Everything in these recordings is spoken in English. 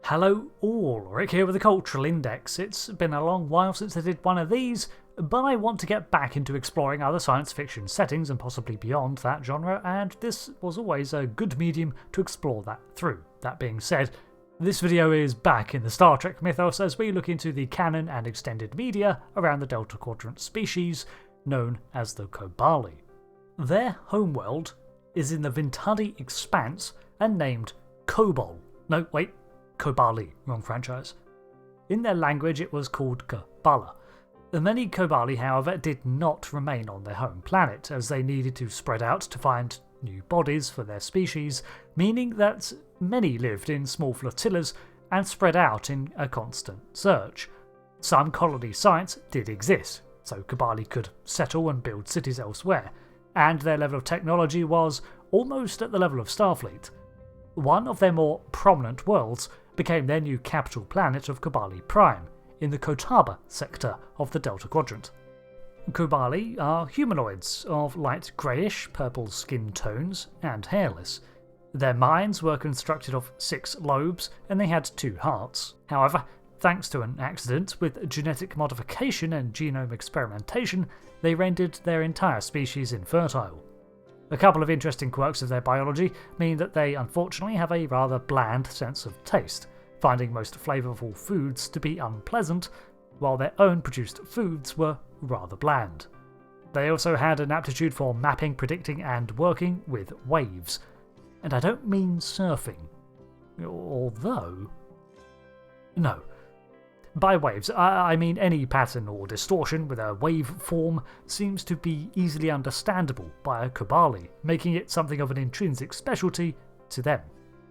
Hello all, Rick here with the Cultural Index. It's been a long while since I did one of these, but I want to get back into exploring other science fiction settings and possibly beyond that genre, and this was always a good medium to explore that through. That being said, this video is back in the Star Trek mythos as we look into the canon and extended media around the Delta Quadrant species, known as the Kobali. Their homeworld is in the Vintadi Expanse and named Kobol. No, wait. Kobali, wrong franchise. In their language it was called Kabbalah. Many Kobali, however, did not remain on their home planet, as they needed to spread out to find new bodies for their species, meaning that many lived in small flotillas and spread out in a constant search. Some colony sites did exist, so Kobali could settle and build cities elsewhere, and their level of technology was almost at the level of Starfleet. One of their more prominent worlds became their new capital planet of Kobali Prime, in the Kotaba sector of the Delta Quadrant. Kobali are humanoids of light greyish purple skin tones and hairless. Their minds were constructed of 6 lobes and they had 2 hearts. However, thanks to an accident with genetic modification and genome experimentation, they rendered their entire species infertile. A couple of interesting quirks of their biology mean that they unfortunately have a rather bland sense of taste, finding most flavourful foods to be unpleasant, while their own produced foods were rather bland. They also had an aptitude for mapping, predicting and working with waves. And I don't mean surfing. Although... No. By waves, I mean any pattern or distortion with a waveform seems to be easily understandable by a Kobali, making it something of an intrinsic specialty to them.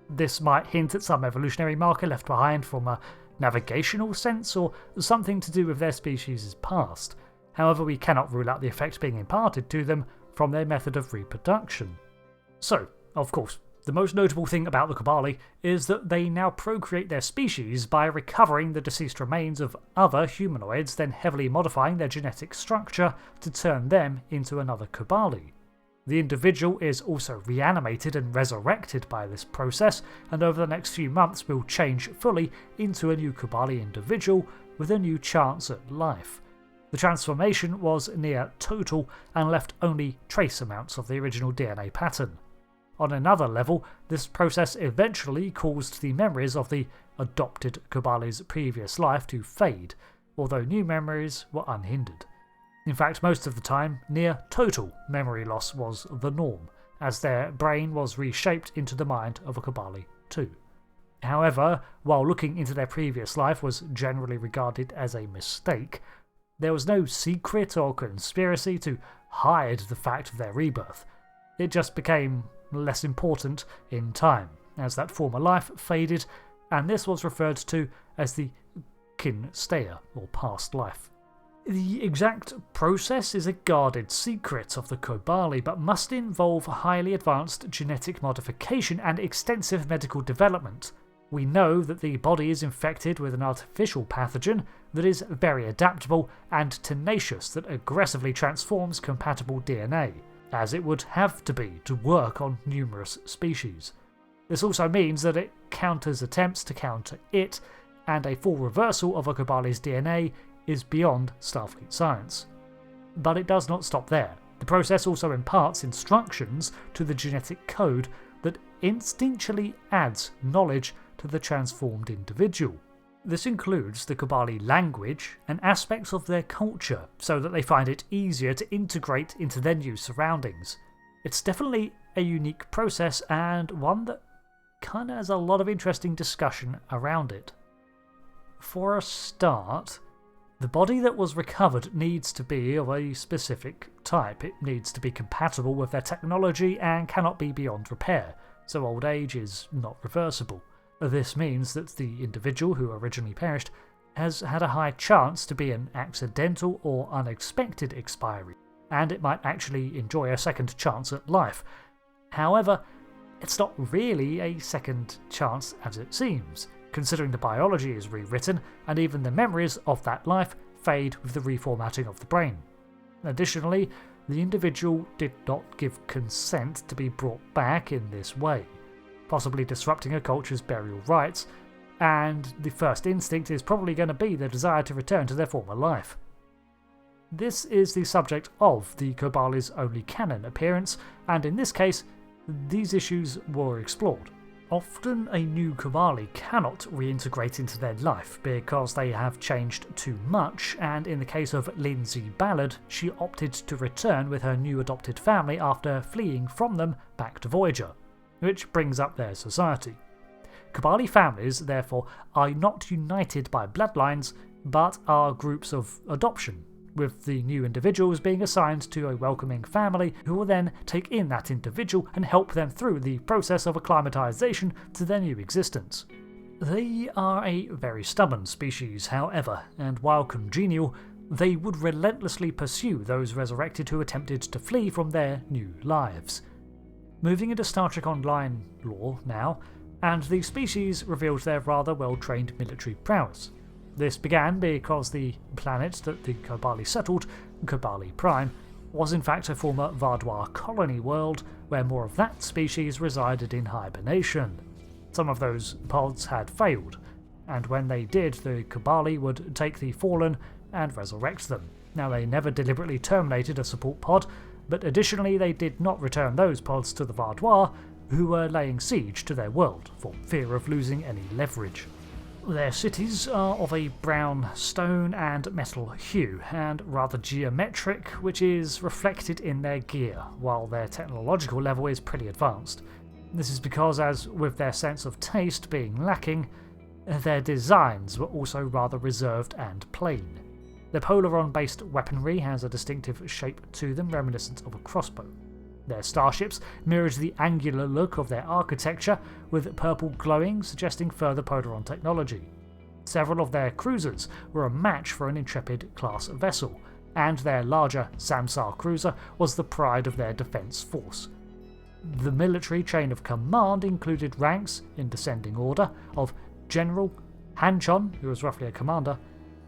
This might hint at some evolutionary marker left behind from a navigational sense or something to do with their species' past. However, we cannot rule out the effect being imparted to them from their method of reproduction. So, of course, the most notable thing about the Kobali is that they now procreate their species by recovering the deceased remains of other humanoids, then heavily modifying their genetic structure to turn them into another Kobali. The individual is also reanimated and resurrected by this process, and over the next few months will change fully into a new Kobali individual with a new chance at life. The transformation was near total and left only trace amounts of the original DNA pattern. On another level, this process eventually caused the memories of the adopted Kobali's previous life to fade, although new memories were unhindered. In fact, most of the time, near total memory loss was the norm, as their brain was reshaped into the mind of a Kobali too. However, while looking into their previous life was generally regarded as a mistake, there was no secret or conspiracy to hide the fact of their rebirth. It just became less important in time, as that former life faded, and this was referred to as the kinsteia, or past life. The exact process is a guarded secret of the Kobali, but must involve highly advanced genetic modification and extensive medical development. We know that the body is infected with an artificial pathogen that is very adaptable and tenacious that aggressively transforms compatible DNA, as it would have to be to work on numerous species. This also means that it counters attempts to counter it, and a full reversal of a Kobali's DNA is beyond Starfleet science. But it does not stop there. The process also imparts instructions to the genetic code that instinctually adds knowledge to the transformed individual. This includes the Kobali language and aspects of their culture, so that they find it easier to integrate into their new surroundings. It's definitely a unique process, and one that kinda has a lot of interesting discussion around it. For a start, the body that was recovered needs to be of a specific type. It needs to be compatible with their technology and cannot be beyond repair, so old age is not reversible. This means that the individual who originally perished has had a high chance to be an accidental or unexpected expiry, and it might actually enjoy a second chance at life. However, it's not really a second chance as it seems, considering the biology is rewritten and even the memories of that life fade with the reformatting of the brain. Additionally, the individual did not give consent to be brought back in this way, possibly disrupting a culture's burial rites, and the first instinct is probably going to be the desire to return to their former life. This is the subject of the Kobali's only canon appearance, and in this case, these issues were explored. Often a new Kobali cannot reintegrate into their life because they have changed too much, and in the case of Lyndsay Ballad, she opted to return with her new adopted family after fleeing from them back to Voyager, which brings up their society. Kobali families, therefore, are not united by bloodlines, but are groups of adoption, with the new individuals being assigned to a welcoming family who will then take in that individual and help them through the process of acclimatization to their new existence. They are a very stubborn species, however, and while congenial, they would relentlessly pursue those resurrected who attempted to flee from their new lives. Moving into Star Trek Online lore now, and the species revealed their rather well-trained military prowess. This began because the planet that the Kobali settled, Kobali Prime, was in fact a former Vardois colony world where more of that species resided in hibernation. Some of those pods had failed, and when they did, the Kobali would take the fallen and resurrect them. Now, they never deliberately terminated a support pod, but additionally they did not return those pods to the Vardois, who were laying siege to their world for fear of losing any leverage. Their cities are of a brown stone and metal hue, and rather geometric, which is reflected in their gear, while their technological level is pretty advanced. This is because, as with their sense of taste being lacking, their designs were also rather reserved and plain. Their Polaron-based weaponry has a distinctive shape to them reminiscent of a crossbow. Their starships mirrored the angular look of their architecture, with purple glowing suggesting further Polaron technology. Several of their cruisers were a match for an Intrepid-class vessel, and their larger Samsar cruiser was the pride of their defence force. The military chain of command included ranks, in descending order, of General, Hanchon, who was roughly a commander,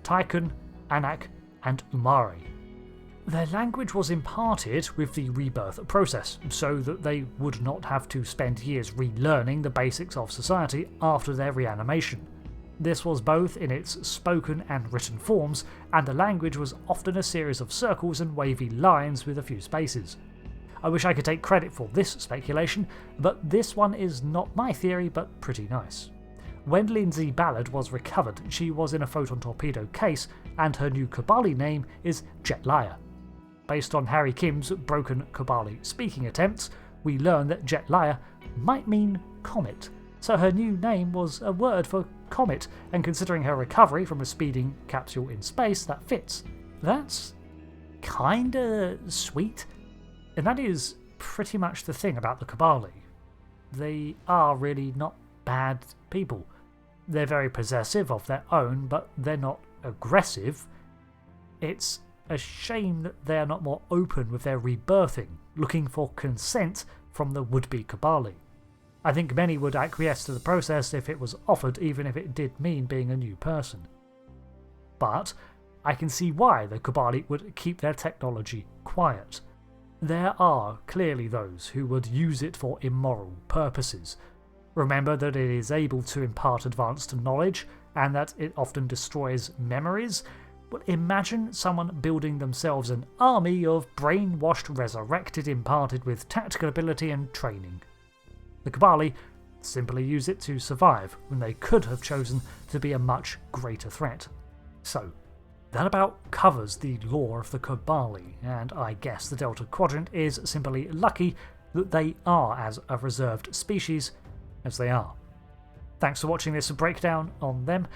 Tycoon, Anak, and Umari. Their language was imparted with the rebirth process, so that they would not have to spend years relearning the basics of society after their reanimation. This was both in its spoken and written forms, and the language was often a series of circles and wavy lines with a few spaces. I wish I could take credit for this speculation, but this one is not my theory, but pretty nice. When Lyndsay Ballad was recovered, she was in a photon torpedo case, and her new Kobali name is Jetlaya. Based on Harry Kim's broken Kobali speaking attempts, we learn that Jetlaya might mean comet, so her new name was a word for comet, and considering her recovery from a speeding capsule in space, that fits. That's kinda sweet, and that is pretty much the thing about the Kobali. They are really not bad people. They're very possessive of their own, but they're not aggressive. It's a shame that they are not more open with their rebirthing, looking for consent from the would-be Kobali. I think many would acquiesce to the process if it was offered, even if it did mean being a new person. But I can see why the Kobali would keep their technology quiet. There are clearly those who would use it for immoral purposes. Remember that it is able to impart advanced knowledge, and that it often destroys memories. Well, imagine someone building themselves an army of brainwashed resurrected imparted with tactical ability and training. The Kobali simply use it to survive when they could have chosen to be a much greater threat. So, that about covers the lore of the Kobali, and I guess the Delta Quadrant is simply lucky that they are as a reserved species as they are. Thanks for watching this breakdown on them.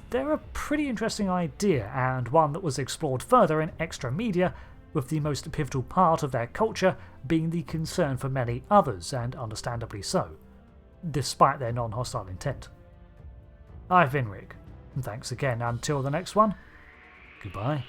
They're a pretty interesting idea, and one that was explored further in extra media, with the most pivotal part of their culture being the concern for many others, and understandably so, despite their non-hostile intent. I've been Rick, and thanks again. Until the next one, goodbye.